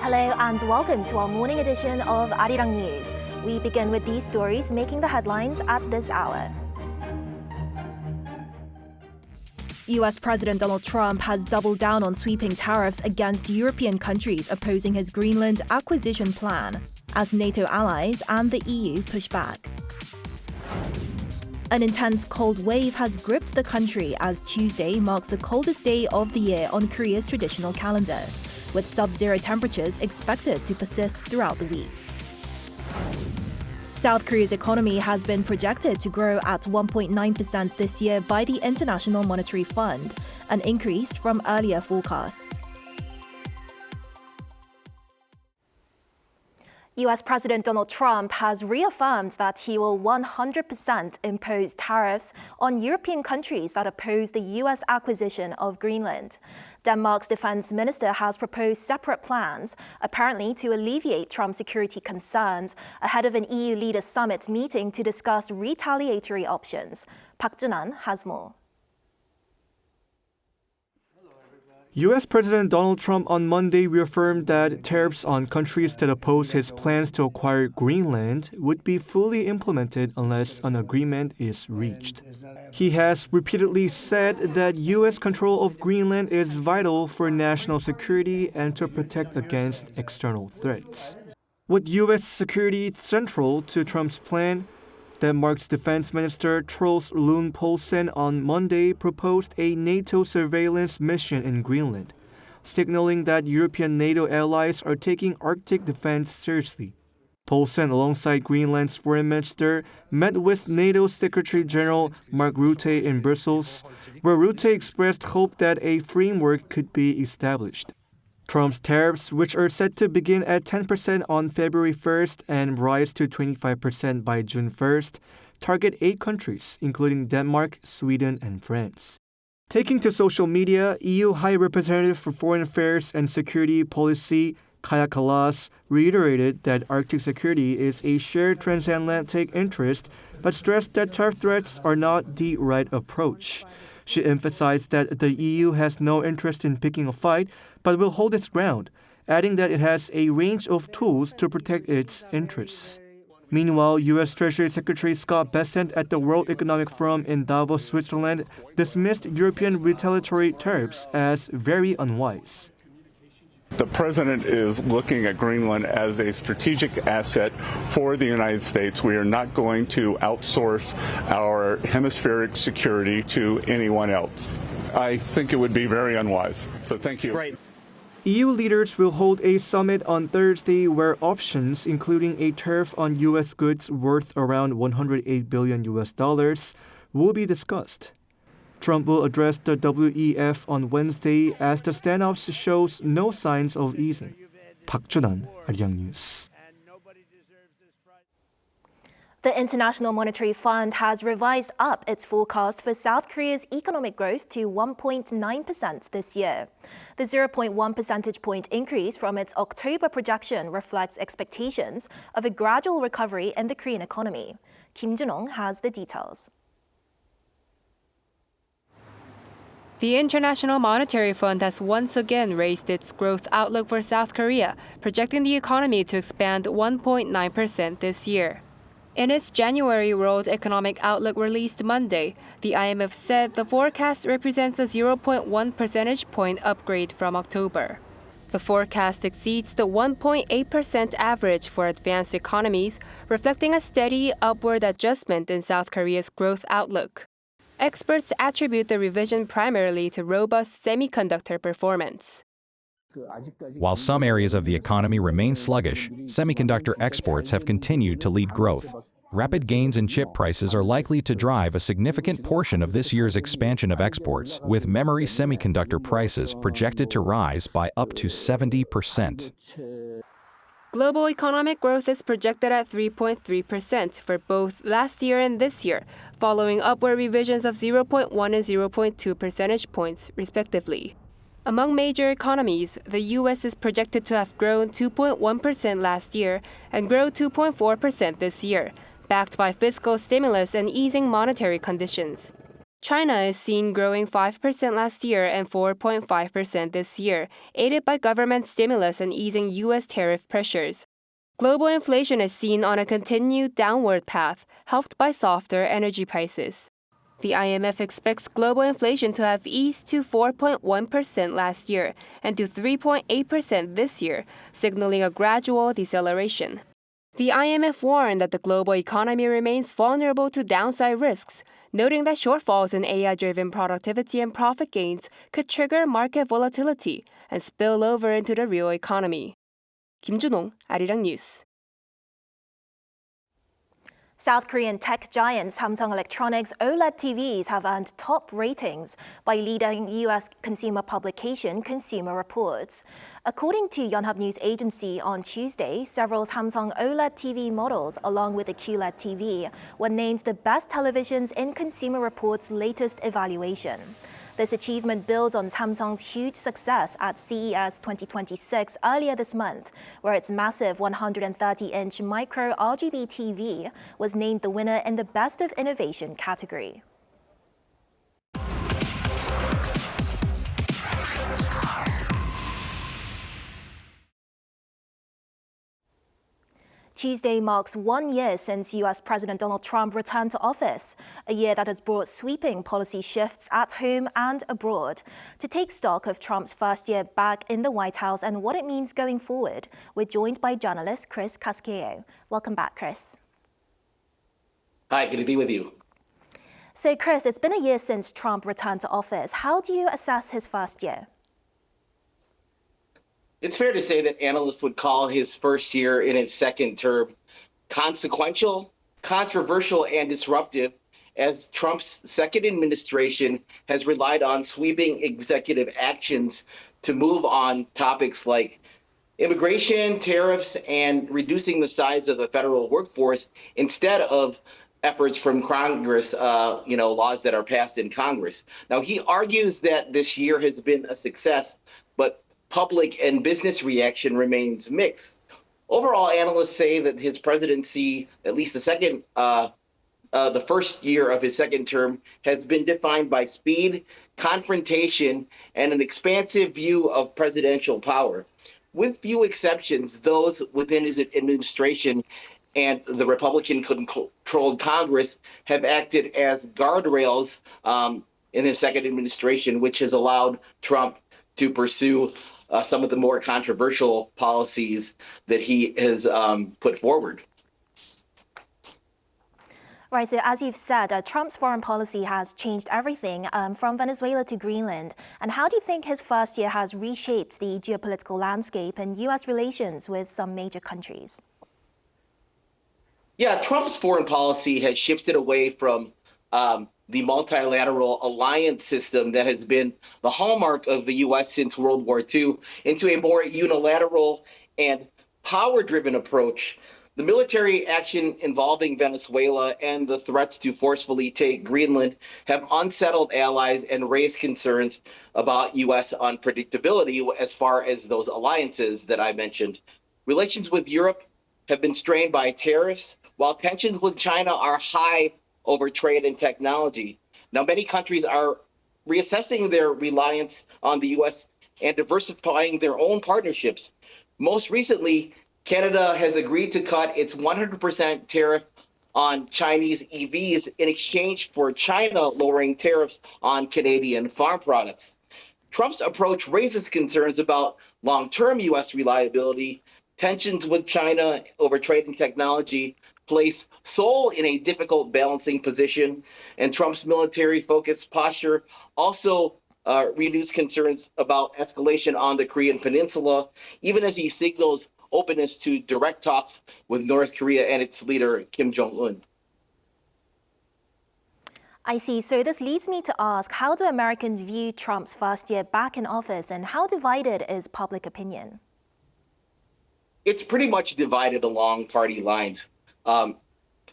Hello and welcome to our morning edition of Arirang News. We begin with these stories making the headlines at this hour. US President Donald Trump has doubled down on sweeping tariffs against European countries opposing his Greenland acquisition plan, as NATO allies and the EU push back. An intense cold wave has gripped the country as Tuesday marks the coldest day of the year on Korea's traditional calendar, with sub-zero temperatures expected to persist throughout the week. South Korea's economy has been projected to grow at 1.9% this year by the International Monetary Fund, an increase from earlier forecasts. US President Donald Trump has reaffirmed that he will 100% impose tariffs on European countries that oppose the US acquisition of Greenland. Denmark's defense minister has proposed separate plans, apparently to alleviate Trump's security concerns ahead of an EU leaders summit meeting to discuss retaliatory options. Park Jun-an has more. U.S. President Donald Trump on Monday reaffirmed that tariffs on countries that oppose his plans to acquire Greenland would be fully implemented unless an agreement is reached. He has repeatedly said that U.S. control of Greenland is vital for national security and to protect against external threats. With U.S. security central to Trump's plan, Denmark's defense minister Troels Lund Poulsen on Monday proposed a NATO surveillance mission in Greenland, signaling that European NATO allies are taking Arctic defense seriously. Poulsen, alongside Greenland's foreign minister, met with NATO Secretary General Mark Rutte in Brussels, where Rutte expressed hope that a framework could be established. Trump's tariffs, which are set to begin at 10% on February 1st and rise to 25% by June 1st, target 8 countries, including Denmark, Sweden, and France. Taking to social media, EU High Representative for Foreign Affairs and Security Policy, Kaja Kallas, reiterated that Arctic security is a shared transatlantic interest, but stressed that tariff threats are not the right approach. She emphasized that the EU has no interest in picking a fight, but will hold its ground, adding that it has a range of tools to protect its interests. Meanwhile, U.S. Treasury Secretary Scott Bessent at the World Economic Forum in Davos, Switzerland, dismissed European retaliatory tariffs as very unwise. The president is looking at Greenland as a strategic asset for the United States. We are not going to outsource our hemispheric security to anyone else. I think it would be very unwise. So thank you. Right. EU leaders will hold a summit on Thursday where options, including a tariff on U.S. goods worth around $108 billion, will be discussed. Trump will address the WEF on Wednesday as the standoff shows no signs of easing. Park Jun-an, Arirang News. The International Monetary Fund has revised up its forecast for South Korea's economic growth to 1.9% this year. The 0.1 percentage point increase from its October projection reflects expectations of a gradual recovery in the Korean economy. Kim Jun-ong has the details. The International Monetary Fund has once again raised its growth outlook for South Korea, projecting the economy to expand 1.9% this year. In its January World Economic Outlook released Monday, the IMF said the forecast represents a 0.1 percentage point upgrade from October. The forecast exceeds the 1.8% average for advanced economies, reflecting a steady upward adjustment in South Korea's growth outlook. Experts attribute the revision primarily to robust semiconductor performance. While some areas of the economy remain sluggish, semiconductor exports have continued to lead growth. Rapid gains in chip prices are likely to drive a significant portion of this year's expansion of exports, with memory semiconductor prices projected to rise by up to 70%. Global economic growth is projected at 3.3% for both last year and this year, following upward revisions of 0.1 and 0.2 percentage points, respectively. Among major economies, the U.S. is projected to have grown 2.1% last year and grow 2.4% this year, backed by fiscal stimulus and easing monetary conditions. China is seen growing 5% last year and 4.5% this year, aided by government stimulus and easing U.S. tariff pressures. Global inflation is seen on a continued downward path, helped by softer energy prices. The IMF expects global inflation to have eased to 4.1% last year and to 3.8% this year, signaling a gradual deceleration. The IMF warned that the global economy remains vulnerable to downside risks, noting that shortfalls in AI-driven productivity and profit gains could trigger market volatility and spill over into the real economy. Kim Junong, Arirang News. South Korean tech giant Samsung Electronics OLED TVs have earned top ratings by leading U.S. consumer publication Consumer Reports. According to Yonhap News Agency on Tuesday, several Samsung OLED TV models, along with the QLED TV, were named the best televisions in Consumer Reports' latest evaluation. This achievement builds on Samsung's huge success at CES 2026 earlier this month, where its massive 130-inch micro RGB TV was named the winner in the Best of Innovation category. Tuesday marks 1 year since U.S. President Donald Trump returned to office, a year that has brought sweeping policy shifts at home and abroad. To take stock of Trump's first year back in the White House and what it means going forward, we're joined by journalist Chris Casquejo. Welcome back, Chris. Hi, good to be with you. So, Chris, it's been a year since Trump returned to office. How do you assess his first year? It's fair to say that analysts would call his first year in his second term consequential, controversial, and disruptive, as Trump's second administration has relied on sweeping executive actions to move on topics like immigration, tariffs, and reducing the size of the federal workforce instead of efforts from Congress, laws that are passed in Congress. Now, he argues that this year has been a success, but public and business reaction remains mixed. Overall, analysts say that his presidency, at least the first year of his second term, has been defined by speed, confrontation, and an expansive view of presidential power. With few exceptions, those within his administration and the Republican-controlled Congress have acted as guardrails in his second administration, which has allowed Trump to pursue some of the more controversial policies that he has put forward. Right, so as you've said, Trump's foreign policy has changed everything from Venezuela to Greenland. And how do you think his first year has reshaped the geopolitical landscape and U.S. relations with some major countries? Yeah, Trump's foreign policy has shifted away from the multilateral alliance system that has been the hallmark of the U.S. since World War II into a more unilateral and power-driven approach. The military action involving Venezuela and the threats to forcefully take Greenland have unsettled allies and raised concerns about U.S. unpredictability as far as those alliances that I mentioned. Relations with Europe have been strained by tariffs, while tensions with China are high over trade and technology. Now, many countries are reassessing their reliance on the U.S. and diversifying their own partnerships. Most recently, Canada has agreed to cut its 100% tariff on Chinese EVs in exchange for China lowering tariffs on Canadian farm products. Trump's approach raises concerns about long-term U.S. reliability. Tensions with China over trade and technology place Seoul in a difficult balancing position, and Trump's military-focused posture also renews concerns about escalation on the Korean Peninsula, even as he signals openness to direct talks with North Korea and its leader, Kim Jong-un. I see. So this leads me to ask, how do Americans view Trump's first year back in office, and how divided is public opinion? It's pretty much divided along party lines.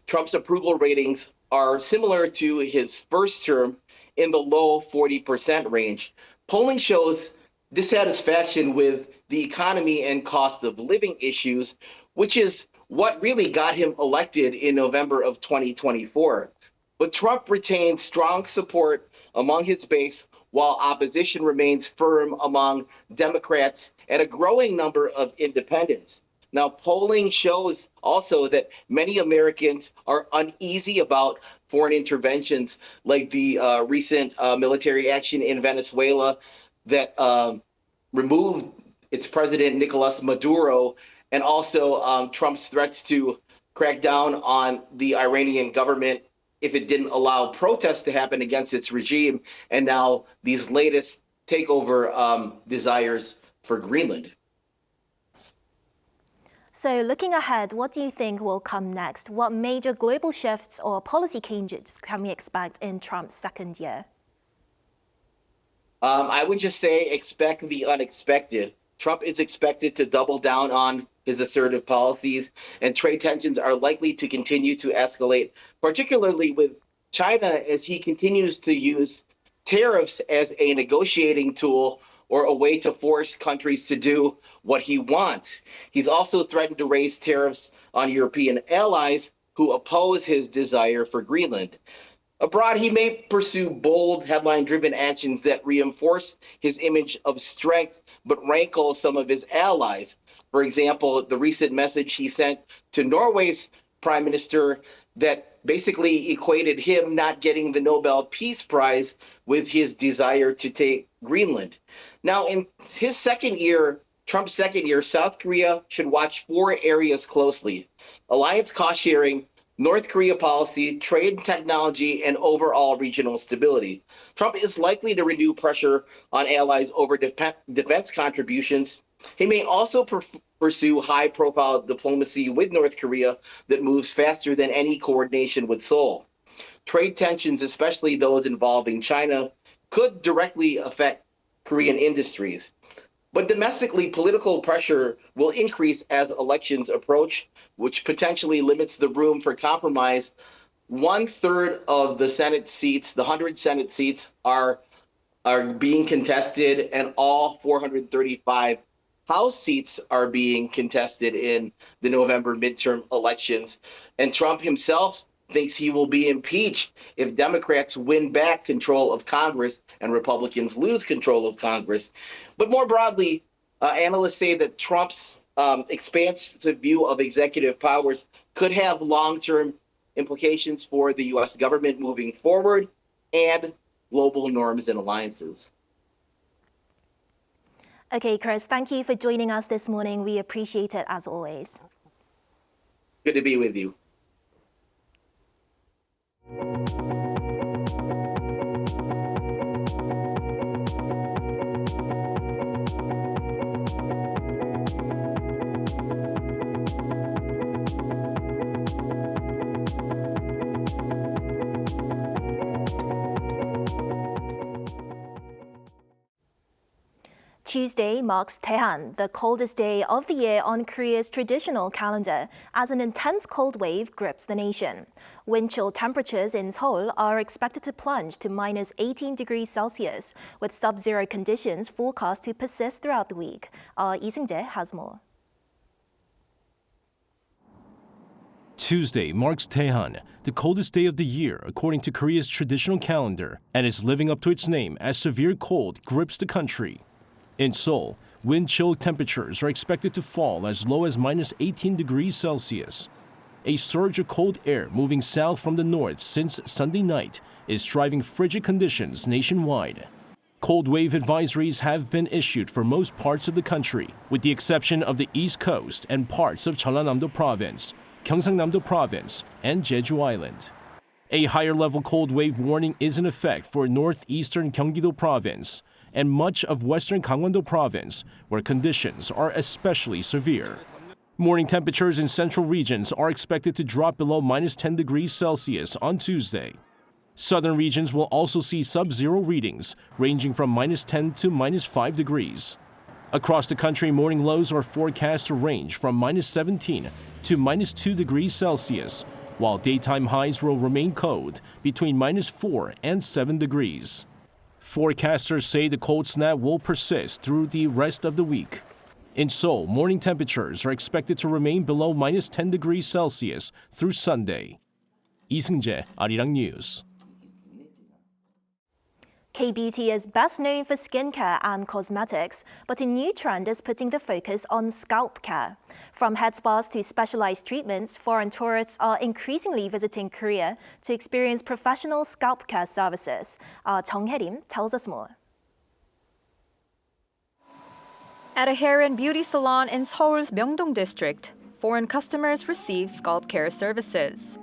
Trump's approval ratings are similar to his first term in the low 40% range. Polling shows dissatisfaction with the economy and cost of living issues, which is what really got him elected in November of 2024. But Trump retains strong support among his base, while opposition remains firm among Democrats and a growing number of independents. Now, polling shows also that many Americans are uneasy about foreign interventions like the recent military action in Venezuela that removed its president, Nicolas Maduro, and also Trump's threats to crack down on the Iranian government if it didn't allow protests to happen against its regime, and now these latest takeover desires for Greenland. So looking ahead, what do you think will come next? What major global shifts or policy changes can we expect in Trump's second year? I would just say expect the unexpected. Trump is expected to double down on his assertive policies, and trade tensions are likely to continue to escalate, particularly with China, as he continues to use tariffs as a negotiating tool or a way to force countries to do what he wants. He's also threatened to raise tariffs on European allies who oppose his desire for Greenland. Abroad, he may pursue bold, headline-driven actions that reinforce his image of strength, but rankle some of his allies. For example, the recent message he sent to Norway's prime minister that basically equated him not getting the Nobel Peace Prize with his desire to take Greenland. Now, in his second year, Trump's second year, South Korea should watch 4 areas closely: alliance cost-sharing, North Korea policy, trade and technology, and overall regional stability. Trump is likely to renew pressure on allies over defense contributions. He may also pursue high-profile diplomacy with North Korea that moves faster than any coordination with Seoul. Trade tensions, especially those involving China, could directly affect Korean industries. But domestically, political pressure will increase as elections approach, which potentially limits the room for compromise. 1/3 of the Senate seats, the 100 Senate seats, are being contested, and all 435 House seats are being contested in the November midterm elections. And Trump himself thinks he will be impeached if Democrats win back control of Congress and Republicans lose control of Congress. But more broadly, analysts say that Trump's expansive view of executive powers could have long-term implications for the U.S. government moving forward and global norms and alliances. Okay, Chris, thank you for joining us this morning. We appreciate it as always. Good to be with you. Tuesday marks Daehan, the coldest day of the year on Korea's traditional calendar, as an intense cold wave grips the nation. Wind chill temperatures in Seoul are expected to plunge to minus 18 degrees Celsius, with sub-zero conditions forecast to persist throughout the week. Our Lee Seung-jae has more. Tuesday marks Daehan, the coldest day of the year according to Korea's traditional calendar, and is living up to its name as severe cold grips the country. In Seoul, wind chill temperatures are expected to fall as low as minus 18 degrees Celsius. A surge of cold air moving south from the north since Sunday night is driving frigid conditions nationwide. Cold wave advisories have been issued for most parts of the country, with the exception of the East Coast and parts of Jeollanam-do Province, Gyeongsang-nam-do Province, and Jeju Island. A higher-level cold wave warning is in effect for northeastern Gyeonggi-do Province and much of western Gangwon-do Province, where conditions are especially severe. Morning temperatures in central regions are expected to drop below minus 10 degrees Celsius on Tuesday. Southern regions will also see sub-zero readings, ranging from minus 10 to minus 5 degrees. Across the country, morning lows are forecast to range from minus 17 to minus 2 degrees Celsius, while daytime highs will remain cold between minus 4 and 7 degrees. Forecasters say the cold snap will persist through the rest of the week. In Seoul, morning temperatures are expected to remain below minus 10 degrees Celsius through Sunday. 이승재, Arirang News. K-beauty is best known for skincare and cosmetics, but a new trend is putting the focus on scalp care. From head spas to specialized treatments, foreign tourists are increasingly visiting Korea to experience professional scalp care services. Our Jung Hae-rim tells us more. At a hair and beauty salon in Seoul's Myeongdong district, foreign customers receive scalp care services.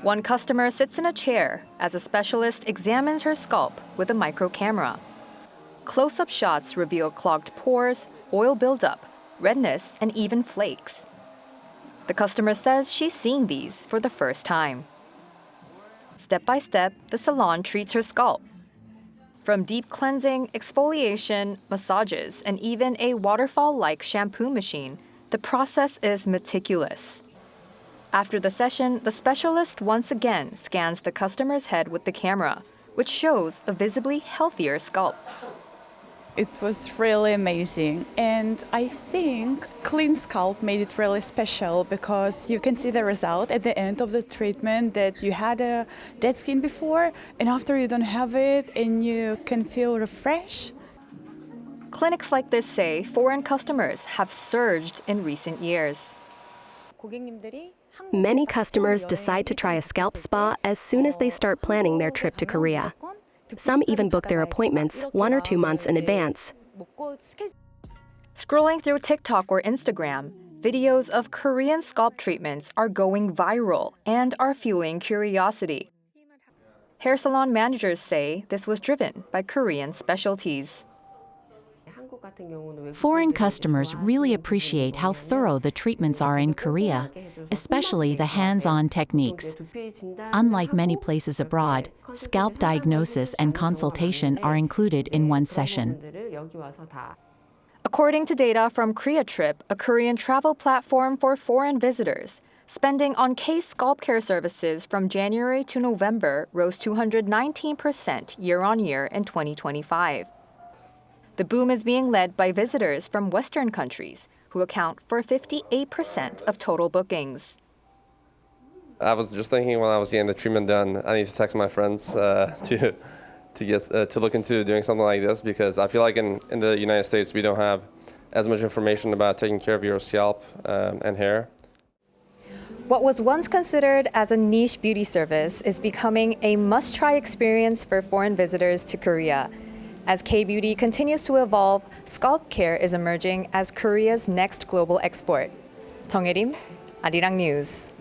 One customer sits in a chair as a specialist examines her scalp with a micro camera. Close-up shots reveal clogged pores, oil buildup, redness, and even flakes. The customer says she's seeing these for the first time. Step by step, the salon treats her scalp. From deep cleansing, exfoliation, massages, and even a waterfall-like shampoo machine, the process is meticulous. After the session, the specialist once again scans the customer's head with the camera, which shows a visibly healthier scalp. It was really amazing, and I think clean scalp made it really special because you can see the result at the end of the treatment that you had a dead skin before, and after you don't have it, and you can feel refreshed. Clinics like this say foreign customers have surged in recent years. Many customers decide to try a scalp spa as soon as they start planning their trip to Korea. Some even book their appointments 1 or 2 months in advance. Scrolling through TikTok or Instagram, videos of Korean scalp treatments are going viral and are fueling curiosity. Hair salon managers say this was driven by Korean specialties. Foreign customers really appreciate how thorough the treatments are in Korea, especially the hands-on techniques. Unlike many places abroad, scalp diagnosis and consultation are included in one session. According to data from Korea Trip, a Korean travel platform for foreign visitors, spending on case scalp care services from January to November rose 219% year-on-year in 2025. The boom is being led by visitors from Western countries, who account for 58% of total bookings. I was just thinking when I was getting the treatment done, I need to text my friends to look into doing something like this, because I feel like in the United States we don't have as much information about taking care of your scalp and hair. What was once considered as a niche beauty service is becoming a must-try experience for foreign visitors to Korea. As K-beauty continues to evolve, scalp care is emerging as Korea's next global export. Jung Hae-rim, Arirang News.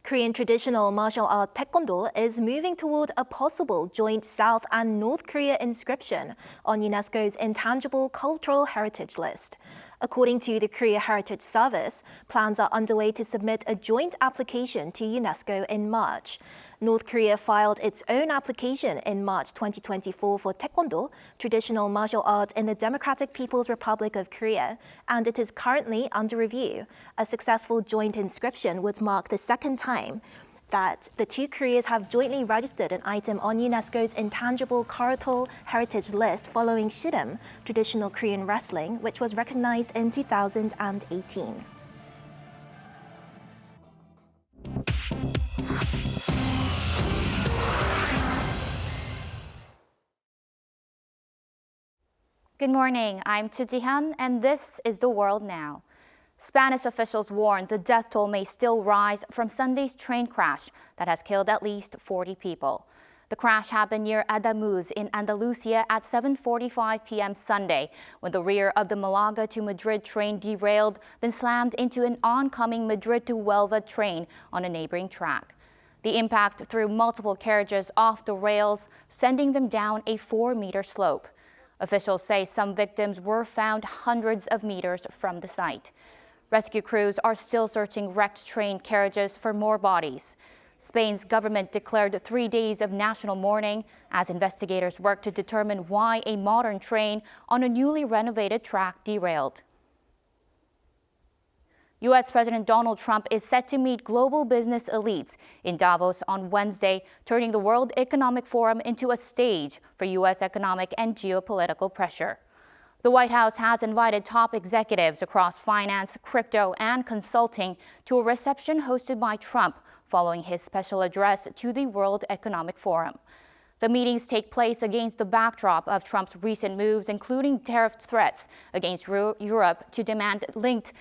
Korean traditional martial art Taekwondo is moving toward a possible joint South and North Korea inscription on UNESCO's Intangible Cultural Heritage List. According to the Korea Heritage Service, plans are underway to submit a joint application to UNESCO in March. North Korea filed its own application in March 2024 for Taekwondo, traditional martial art in the Democratic People's Republic of Korea, and it is currently under review. A successful joint inscription would mark the second time that the two Koreas have jointly registered an item on UNESCO's Intangible Cultural Heritage List following Shirim, traditional Korean wrestling, which was recognized in 2018. Good morning, I'm Daehan, and this is the world now. Spanish officials warn the death toll may still rise from Sunday's train crash that has killed at least 40 people. The crash happened near Ademuz in Andalusia at 7:45 p.m. Sunday when the rear of the Malaga to Madrid train derailed, then slammed into an oncoming Madrid to Huelva train on a neighboring track. The impact threw multiple carriages off the rails, sending them down a 4-meter slope. Officials say some victims were found hundreds of meters from the site. Rescue crews are still searching wrecked train carriages for more bodies. Spain's government declared 3 days of national mourning as investigators work to determine why a modern train on a newly renovated track derailed. U.S. President Donald Trump is set to meet global business elites in Davos on Wednesday, turning the World Economic Forum into a stage for U.S. economic and geopolitical pressure. The White House has invited top executives across finance, crypto, and consulting to a reception hosted by Trump following his special address to the World Economic Forum. The meetings take place against the backdrop of Trump's recent moves, including tariff threats against Europe to demands linked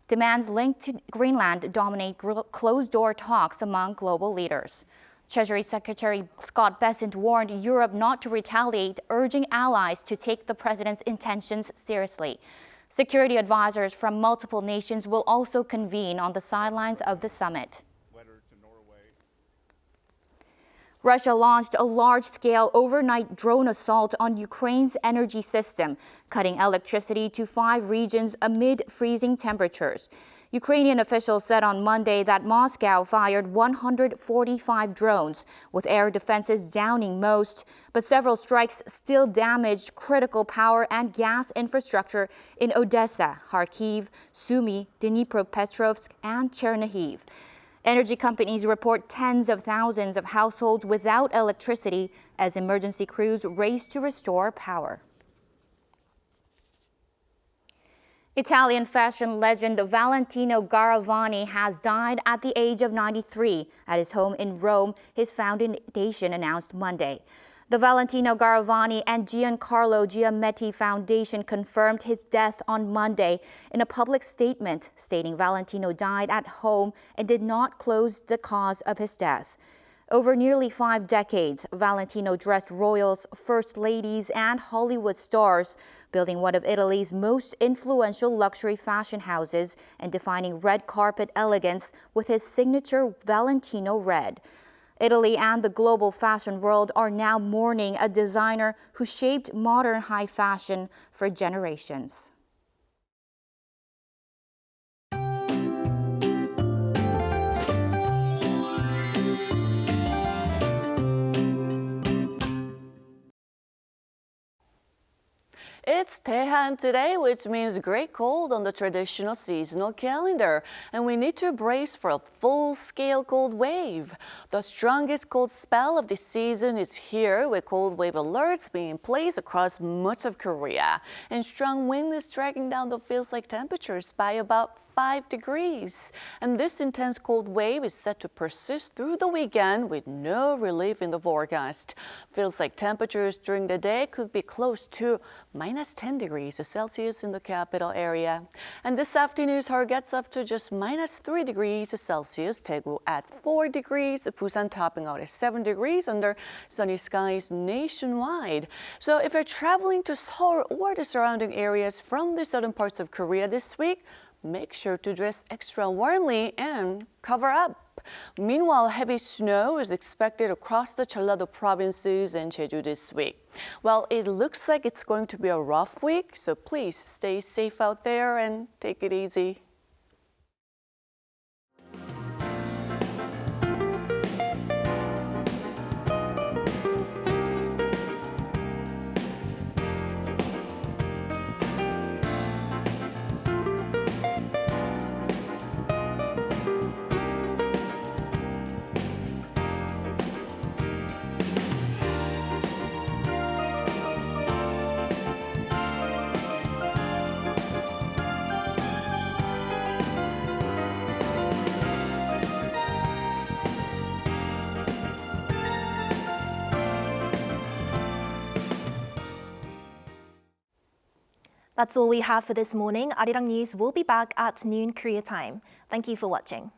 to Greenland dominate closed-door talks among global leaders. Treasury Secretary Scott Bessent warned Europe not to retaliate, urging allies to take the president's intentions seriously. Security advisors from multiple nations will also convene on the sidelines of the summit. Russia launched a large-scale overnight drone assault on Ukraine's energy system, cutting electricity to 5 regions amid freezing temperatures. Ukrainian officials said on Monday that Moscow fired 145 drones, with air defenses downing most, but several strikes still damaged critical power and gas infrastructure in Odessa, Kharkiv, Sumy, Dnipropetrovsk, and Chernihiv. Energy companies report tens of thousands of households without electricity as emergency crews race to restore power. Italian fashion legend Valentino Garavani has died at the age of 93 at his home in Rome, his foundation announced Monday. The Valentino Garavani and Giancarlo Giametti Foundation confirmed his death on Monday in a public statement, stating Valentino died at home and did not close the cause of his death. Over nearly 5 decades, Valentino dressed royals, first ladies, and Hollywood stars, building one of Italy's most influential luxury fashion houses and defining red carpet elegance with his signature Valentino red. Italy and the global fashion world are now mourning a designer who shaped modern high fashion for generations. It's Daehan today, which means great cold on the traditional seasonal calendar, and we need to brace for a full-scale cold wave. The strongest cold spell of the season is here, with cold wave alerts being in place across much of Korea, and strong wind is dragging down the feels-like temperatures by about 5 degrees. And this intense cold wave is set to persist through the weekend with no relief in the forecast. Feels like temperatures during the day could be close to minus 10 degrees Celsius in the capital area. And this afternoon, Seoul gets up to just minus 3 degrees Celsius, Daegu at 4 degrees, Busan topping out at 7 degrees under sunny skies nationwide. So if you're traveling to Seoul or the surrounding areas from the southern parts of Korea this week, make sure to dress extra warmly and cover up. Meanwhile, heavy snow is expected across the Jeollado provinces and Jeju this week. Well, it looks like it's going to be a rough week, so please stay safe out there and take it easy. That's all we have for this morning. Arirang News will be back at noon Korea time. Thank you for watching.